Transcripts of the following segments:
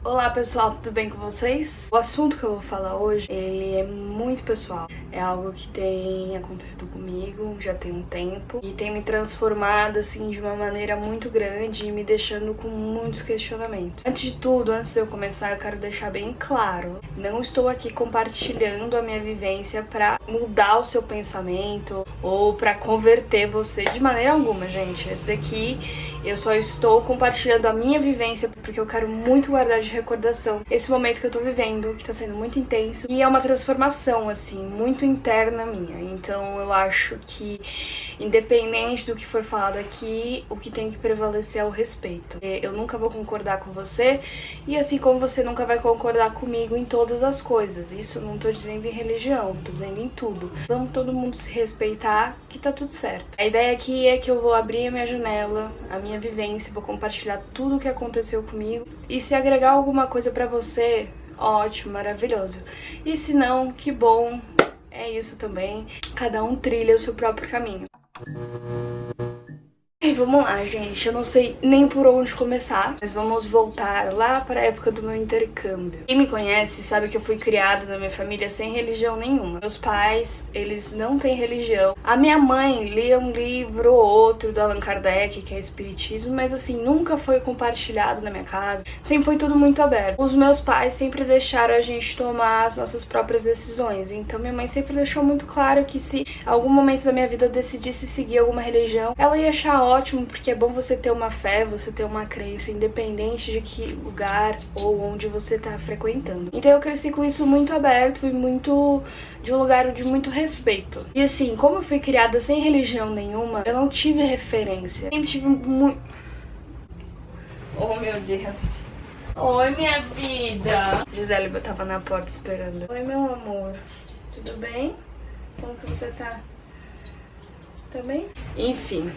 Olá pessoal, tudo bem com vocês? O assunto que eu vou falar hoje, ele é muito pessoal. É algo que tem acontecido comigo já tem um tempo e tem me transformado assim de uma maneira muito grande e me deixando com muitos questionamentos. Antes de tudo, antes de eu começar, eu quero deixar bem claro, não estou aqui compartilhando a minha vivência pra mudar o seu pensamento ou pra converter você de maneira alguma, gente. Esse aqui eu só estou compartilhando a minha vivência porque eu quero muito guardar de recordação esse momento que eu tô vivendo, que tá sendo muito intenso e é uma transformação, assim, muito interna minha. Então eu acho que, independente do que for falado aqui, o que tem que prevalecer é o respeito. Eu nunca vou concordar com você e assim como você nunca vai concordar comigo em todas as coisas. Isso não tô dizendo em religião, tô dizendo em tudo. Vamos todo mundo se respeitar, que tá tudo certo. A ideia aqui é que eu vou abrir a minha janela, a minha vivência, vou compartilhar tudo o que aconteceu comigo e se agregar alguma coisa pra você, ótimo, maravilhoso. E se não, que bom, é isso também. Cada um trilha o seu próprio caminho. E vamos lá, gente, eu não sei nem por onde começar, mas vamos voltar lá para a época do meu intercâmbio. Quem me conhece sabe que eu fui criada na minha família sem religião nenhuma. Meus pais, eles não têm religião. A minha mãe lia um livro ou outro do Allan Kardec, que é espiritismo, mas assim, nunca foi compartilhado na minha casa. Sempre foi tudo muito aberto. Os meus pais sempre deixaram a gente tomar as nossas próprias decisões. Então minha mãe sempre deixou muito claro que se algum momento da minha vida eu decidisse seguir alguma religião, ela ia achar ótimo, porque é bom você ter uma fé, você ter uma crença, independente de que lugar ou onde você tá frequentando. Então eu cresci com isso muito aberto e muito de um lugar de muito respeito. E assim, como eu fui criada sem religião nenhuma, eu não tive referência. Sempre tive muito... Oh, meu Deus. Oi, minha vida. Gisele tava na porta esperando. Oi, meu amor. Tudo bem? Como que você tá? Tá bem? Enfim.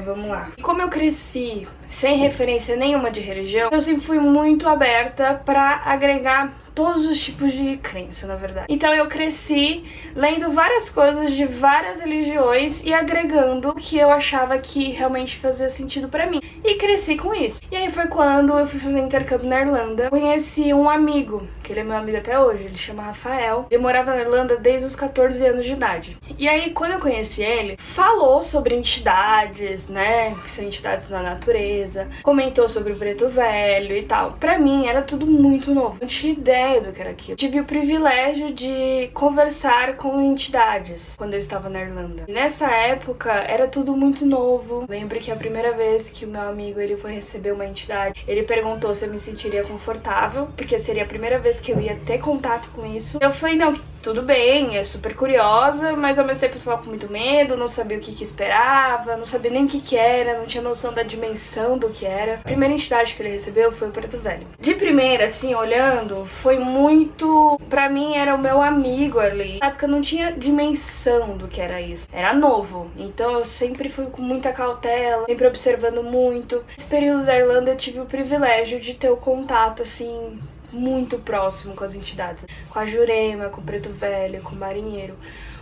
Vamos lá. Como eu cresci sem referência nenhuma de religião, eu sempre fui muito aberta pra agregar todos os tipos de crença, na verdade. Então eu cresci lendo várias coisas de várias religiões e agregando o que eu achava que realmente fazia sentido pra mim. E cresci com isso. E aí foi quando eu fui fazer intercâmbio na Irlanda. Conheci um amigo, que ele é meu amigo até hoje, ele chama Rafael. Ele morava na Irlanda desde os 14 anos de idade. E aí, quando eu conheci ele, falou sobre entidades, né, que são entidades na natureza, comentou sobre o preto velho e tal. Pra mim, era tudo muito novo. Não tinha ideia do que era aquilo. Tive o privilégio de conversar com entidades quando eu estava na Irlanda. E nessa época, era tudo muito novo. Lembro que a primeira vez que o meu amigo ele foi receber uma entidade, ele perguntou se eu me sentiria confortável, porque seria a primeira vez que eu ia ter contato com isso. Eu falei, não, tudo bem, é super curiosa, mas ao mesmo tempo eu tava com muito medo, não sabia o que esperava, não sabia nem o que era, não tinha noção da dimensão do que era. A primeira entidade que ele recebeu foi o preto velho. De primeira, assim, olhando, foi muito... Pra mim, era o meu amigo ali. Na época eu não tinha dimensão do que era isso. Era novo, então eu sempre fui com muita cautela, sempre observando muito. Nesse período da Irlanda eu tive o privilégio de ter o contato, assim, muito próximo com as entidades. Com a Jurema, com o preto velho, com o marinheiro.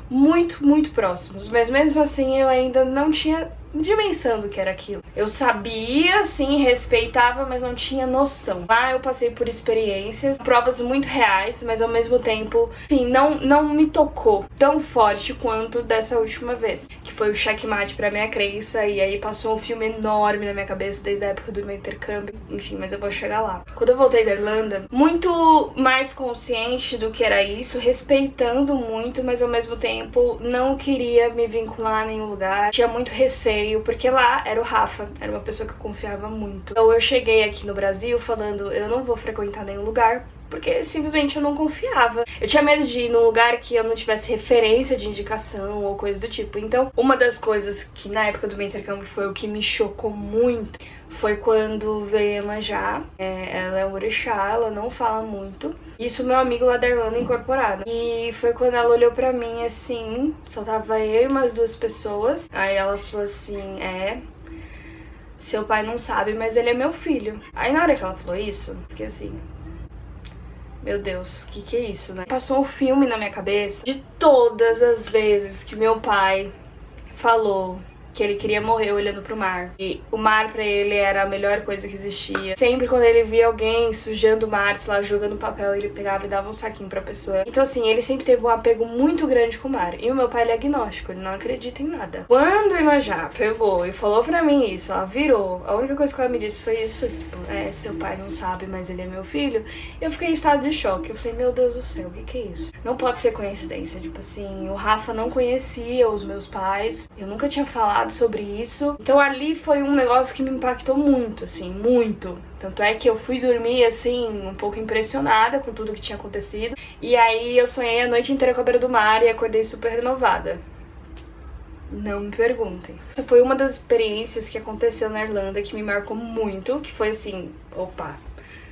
Muito, muito próximos. Mas mesmo assim eu ainda não tinha dimensão do que era aquilo. Eu sabia, assim, respeitava, mas não tinha noção. Lá eu passei por experiências, provas muito reais, mas ao mesmo tempo, enfim, não me tocou tão forte quanto dessa última vez, que foi o checkmate pra minha crença, e aí passou um filme enorme na minha cabeça desde a época do meu intercâmbio, enfim, mas eu vou chegar lá. Quando eu voltei da Irlanda, muito mais consciente do que era isso, respeitando muito, mas ao mesmo tempo não queria me vincular a nenhum lugar, tinha muito receio, porque lá era o Rafa, era uma pessoa que eu confiava muito. Então eu cheguei aqui no Brasil falando, eu não vou frequentar nenhum lugar, porque simplesmente eu não confiava. Eu tinha medo de ir num lugar que eu não tivesse referência de indicação ou coisa do tipo. Então, uma das coisas que na época do meu intercâmbio foi o que me chocou muito foi quando veio a Iemanjá. Ela é um orixá, ela não fala muito. Isso meu amigo lá da Irlanda incorporado. E foi quando ela olhou pra mim assim, só tava eu e mais duas pessoas. Aí ela falou assim, seu pai não sabe, mas ele é meu filho. Aí na hora que ela falou isso, fiquei assim... Meu Deus, o que é isso, né? Passou um filme na minha cabeça de todas as vezes que meu pai falou que ele queria morrer olhando pro mar. E o mar pra ele era a melhor coisa que existia. Sempre quando ele via alguém sujando o mar, sei lá, jogando papel, ele pegava e dava um saquinho pra pessoa. Então assim, ele sempre teve um apego muito grande com o mar. E o meu pai, ele é agnóstico, ele não acredita em nada. Quando a Imoja pegou e falou pra mim isso, ela virou, a única coisa que ela me disse foi isso, tipo, seu pai não sabe, mas ele é meu filho. Eu fiquei em estado de choque. Eu falei, meu Deus do céu, o que é isso? Não pode ser coincidência. Tipo assim, o Rafa não conhecia os meus pais, eu nunca tinha falado sobre isso. Então ali foi um negócio que me impactou muito, assim, muito. Tanto é que eu fui dormir, assim, um pouco impressionada com tudo que tinha acontecido. E aí eu sonhei a noite inteira com a beira do mar e acordei super renovada. Não me perguntem. Essa foi uma das experiências que aconteceu na Irlanda que me marcou muito, que foi assim, opa,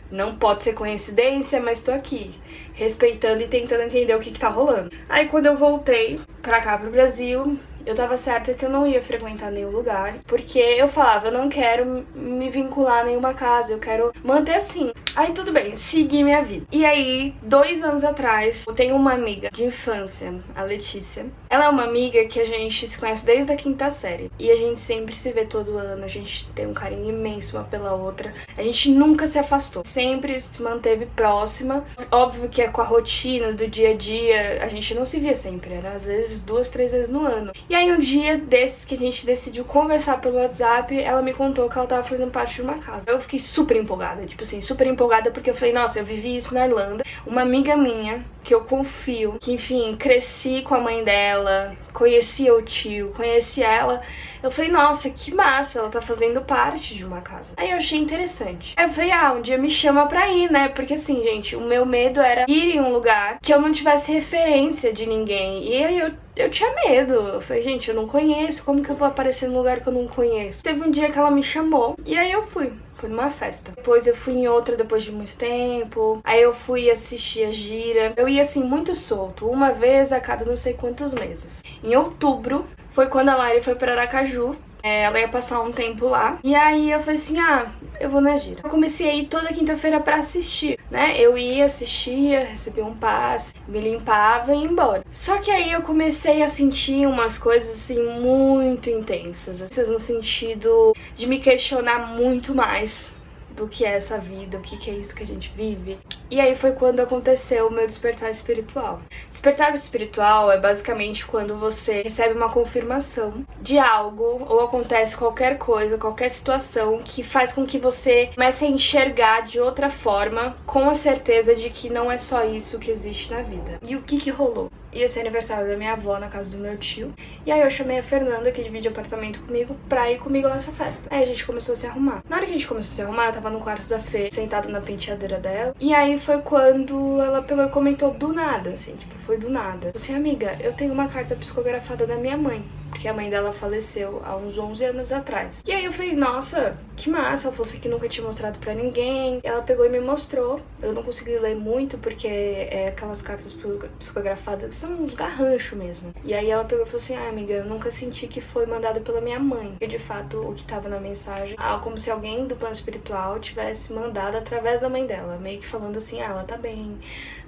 não pode ser coincidência, mas tô aqui, respeitando e tentando entender o que tá rolando. Aí quando eu voltei pra cá, pro Brasil, eu tava certa que eu não ia frequentar nenhum lugar, porque eu falava, eu não quero me vincular a nenhuma casa, eu quero manter assim. Aí tudo bem, segui minha vida. E aí, 2 anos atrás, eu tenho uma amiga de infância, a Letícia. Ela é uma amiga que a gente se conhece desde a 5ª série. E a gente sempre se vê todo ano, a gente tem um carinho imenso uma pela outra. A gente nunca se afastou, sempre se manteve próxima. Óbvio que é com a rotina do dia a dia, a gente não se via sempre, era às vezes 2, 3 vezes no ano. E aí um dia desses que a gente decidiu conversar pelo WhatsApp, ela me contou que ela tava fazendo parte de uma casa. Eu fiquei super empolgada, tipo assim, super empolgada porque eu falei, nossa, eu vivi isso na Irlanda. Uma amiga minha, que eu confio, que enfim, cresci com a mãe dela, conhecia o tio, conhecia ela. Eu falei, nossa, que massa, ela tá fazendo parte de uma casa. Aí eu achei interessante. Aí eu falei, um dia me chama pra ir, né? Porque assim, gente, o meu medo era ir em um lugar que eu não tivesse referência de ninguém. E aí eu tinha medo. Eu falei, gente, eu não conheço, como que eu vou aparecer num lugar que eu não conheço? Teve um dia que ela me chamou e aí eu fui. Fui numa festa. Depois eu fui em outra depois de muito tempo. Aí eu fui assistir a gira. Eu ia assim muito solto, uma vez a cada não sei quantos meses. Em outubro foi quando a Lari foi pra Aracaju. Ela ia passar um tempo lá. E aí eu falei assim, eu vou na gira. Eu comecei a ir toda quinta-feira pra assistir, né? Eu ia, assistia, recebia um passe, me limpava e ia embora. Só que aí eu comecei a sentir umas coisas assim muito intensas. No sentido de me questionar muito mais do que é essa vida, o que é isso que a gente vive. E aí foi quando aconteceu o meu despertar espiritual. Despertar espiritual é basicamente quando você recebe uma confirmação de algo ou acontece qualquer coisa, qualquer situação que faz com que você comece a enxergar de outra forma, com a certeza de que não é só isso que existe na vida. E o que rolou? Ia ser aniversário da minha avó na casa do meu tio. E aí eu chamei a Fernanda, que divide apartamento comigo, pra ir comigo nessa festa. Aí a gente começou a se arrumar. Na hora que a gente começou a se arrumar, eu tava no quarto da Fê, sentada na penteadeira dela. E aí foi quando ela pegou e comentou do nada, assim, tipo, foi do nada. Assim, amiga, eu tenho uma carta psicografada da minha mãe, porque a mãe dela faleceu há uns 11 anos atrás. E aí eu falei, nossa, que massa, ela fosse que nunca tinha mostrado pra ninguém. Ela pegou e me mostrou. Eu não consegui ler muito, porque é aquelas cartas psicografadas que são uns garranchos mesmo. E aí ela pegou e falou assim, amiga, eu nunca senti que foi mandada pela minha mãe. E de fato, o que tava na mensagem, como se alguém do plano espiritual tivesse mandado através da mãe dela, meio que falando assim, ela tá bem,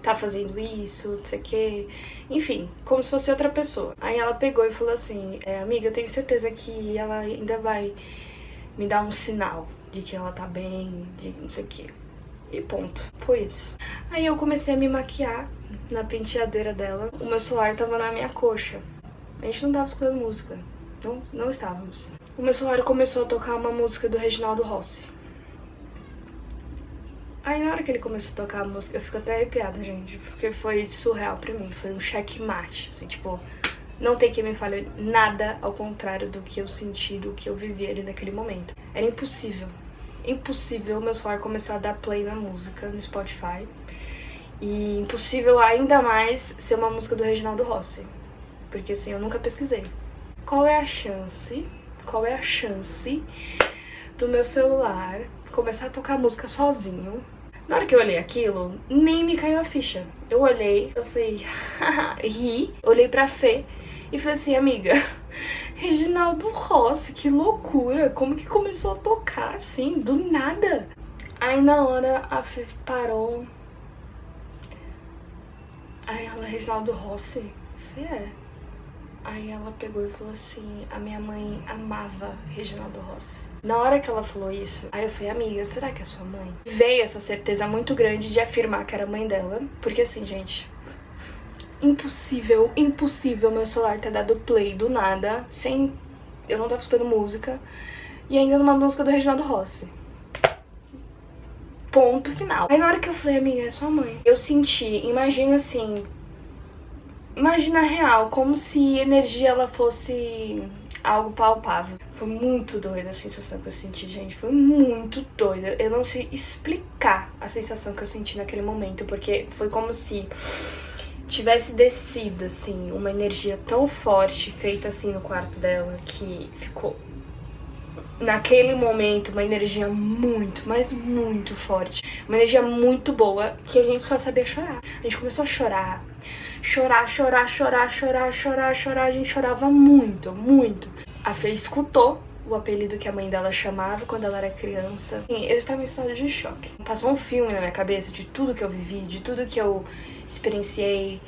tá fazendo isso, não sei o que. Enfim, como se fosse outra pessoa. Aí ela pegou e falou assim, amiga, eu tenho certeza que ela ainda vai me dar um sinal de que ela tá bem, de não sei o que. E ponto. Foi isso. Aí eu comecei a me maquiar na penteadeira dela. O meu celular tava na minha coxa. A gente não tava escutando música. Não estávamos. O meu celular começou a tocar uma música do Reginaldo Rossi. Aí na hora que ele começou a tocar a música, eu fico até arrepiada, gente. Porque foi surreal pra mim. Foi um checkmate. Assim, tipo, não tem quem me fale nada ao contrário do que eu senti, do que eu vivi ali naquele momento. Era impossível. Impossível meu celular começar a dar play na música no Spotify. E impossível ainda mais ser uma música do Reginaldo Rossi. Porque assim, eu nunca pesquisei. Qual é a chance do meu celular começar a tocar música sozinho? Na hora que eu olhei aquilo, nem me caiu a ficha. Eu olhei, eu falei, ri, olhei pra Fê e falei assim, amiga, Reginaldo Rossi, que loucura, como que começou a tocar assim, do nada? Aí na hora a Fê parou. Aí ela, Reginaldo Rossi? Eu falei, Aí ela pegou e falou assim, a minha mãe amava Reginaldo Rossi. Na hora que ela falou isso, aí eu falei, amiga, será que é sua mãe? Veio essa certeza muito grande de afirmar que era a mãe dela. Porque assim, gente, impossível meu celular ter dado play do nada, sem eu não tava escutando música, e ainda numa música do Reginaldo Rossi. Ponto final. Aí na hora que eu falei, amiga, é sua mãe, eu senti, imagina assim, imagina real, como se energia ela fosse algo palpável. Foi muito doida a sensação que eu senti, gente, foi muito doida. Eu não sei explicar a sensação que eu senti naquele momento, porque foi como se tivesse descido, assim, uma energia tão forte, feita assim no quarto dela, que ficou, naquele momento, uma energia muito, mas muito forte. Uma energia muito boa, que a gente só sabia chorar. A gente começou a chorar. Chorar. A gente chorava muito, muito. A Fê escutou o apelido que a mãe dela chamava quando ela era criança. Eu estava em estado de choque. Passou um filme na minha cabeça de tudo que eu vivi, de tudo que eu experienciei,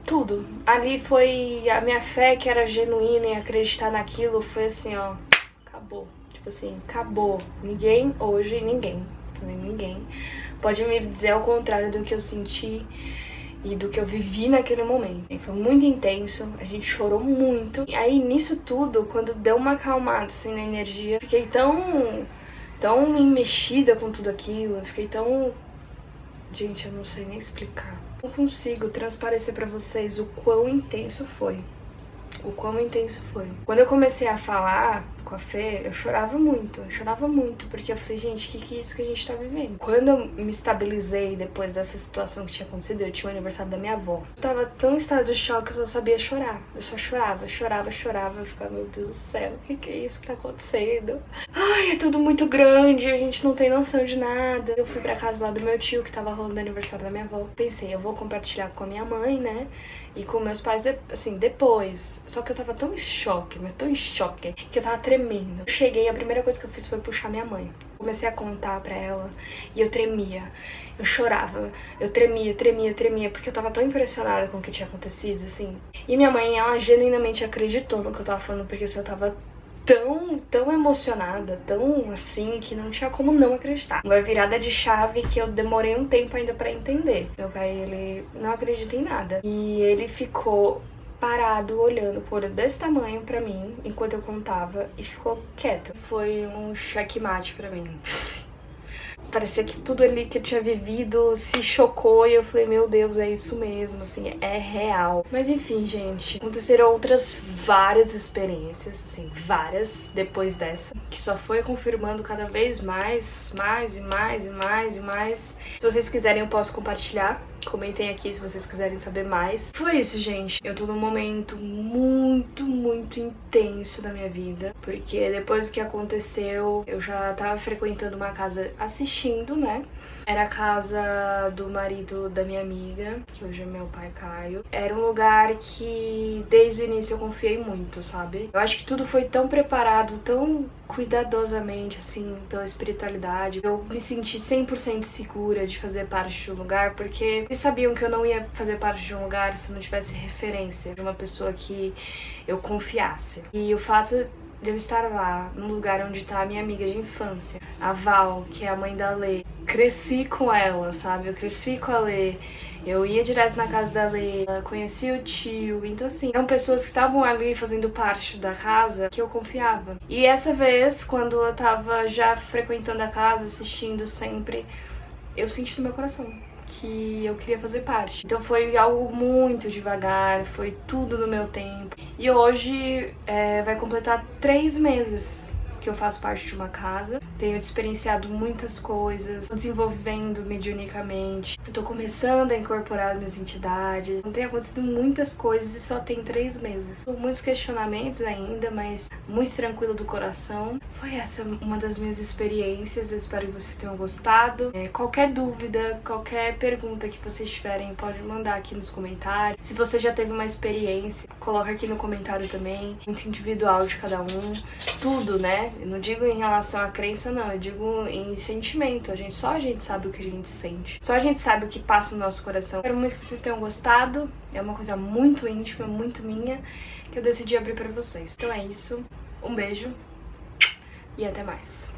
tudo. Ali foi a minha fé, que era genuína, em acreditar naquilo, foi assim, ó, acabou. Tipo assim, acabou. Ninguém pode me dizer ao contrário do que eu senti e do que eu vivi naquele momento. Foi muito intenso, a gente chorou muito. E aí, nisso tudo, quando deu uma acalmada, assim, na energia, fiquei tão mexida com tudo aquilo, eu fiquei tão... Gente, eu não sei nem explicar. Não consigo transparecer pra vocês o quão intenso foi. Quando eu comecei a falar com a Fê, eu chorava muito, porque eu falei, gente, o que é isso que a gente tá vivendo? Quando eu me estabilizei depois dessa situação que tinha acontecido, eu tinha o aniversário da minha avó. Eu tava tão em estado de choque que eu só sabia chorar. Eu só chorava, eu ficava, meu Deus do céu, o que é isso que tá acontecendo? Ai, é tudo muito grande, a gente não tem noção de nada. Eu fui pra casa lá do meu tio, que tava rolando o aniversário da minha avó. Pensei, eu vou compartilhar com a minha mãe, né? E com meus pais, assim, depois. Só que eu tava tão em choque, mas tão em choque, que eu tava tremendo. Eu cheguei, a primeira coisa que eu fiz foi puxar minha mãe. Comecei a contar pra ela e eu tremia. Eu chorava, eu tremia, porque eu tava tão impressionada com o que tinha acontecido, assim. E minha mãe, ela genuinamente acreditou no que eu tava falando, porque assim, eu tava tão emocionada, tão assim, que não tinha como não acreditar. Uma virada de chave que eu demorei um tempo ainda pra entender. Meu pai, ele não acredita em nada. E ele ficou parado, olhando com o olho desse tamanho pra mim, enquanto eu contava, e ficou quieto. Foi um checkmate pra mim. Parecia que tudo ali que eu tinha vivido se chocou e eu falei, meu Deus, é isso mesmo, assim, é real. Mas enfim, gente, aconteceram outras várias experiências, assim, várias depois dessa, que só foi confirmando cada vez mais. Se vocês quiserem, eu posso compartilhar. Comentem aqui se vocês quiserem saber mais. Foi isso, gente. Eu tô num momento muito intenso da minha vida, porque depois do que aconteceu, eu já tava frequentando uma casa assistindo, né? Era a casa do marido da minha amiga, que hoje é meu pai, Caio. Era um lugar que desde o início eu confiei muito, sabe? Eu acho que tudo foi tão preparado, tão cuidadosamente, assim, pela espiritualidade. Eu me senti 100% segura de fazer parte de um lugar, porque eles sabiam que eu não ia fazer parte de um lugar se não tivesse referência de uma pessoa que eu confiasse. E o fato de eu estar lá, num lugar onde tá a minha amiga de infância, a Val, que é a mãe da Lê. Cresci com ela, sabe? Eu cresci com a Lê. Eu ia direto na casa da Lê, conheci o tio. Então, assim, eram pessoas que estavam ali fazendo parte da casa que eu confiava. E essa vez, quando eu tava já frequentando a casa, assistindo sempre, eu senti no meu coração que eu queria fazer parte. Então foi algo muito devagar, foi tudo no meu tempo. E hoje vai completar 3 meses que eu faço parte de uma casa. Tenho experienciado muitas coisas, tô desenvolvendo mediunicamente, eu tô começando a incorporar minhas entidades. Não tem acontecido muitas coisas e só tem 3 meses. São muitos questionamentos ainda, mas muito tranquilo do coração. Foi essa uma das minhas experiências, eu espero que vocês tenham gostado. Qualquer dúvida, qualquer pergunta que vocês tiverem, pode mandar aqui nos comentários. Se você já teve uma experiência, coloca aqui no comentário também. Muito individual de cada um, tudo, né? Eu não digo em relação à crença cabeça, não. Eu digo em sentimento. Só a gente sabe o que a gente sente. Só a gente sabe o que passa no nosso coração. Espero muito que vocês tenham gostado. É uma coisa muito íntima, muito minha, que eu decidi abrir pra vocês. Então é isso. Um beijo e até mais.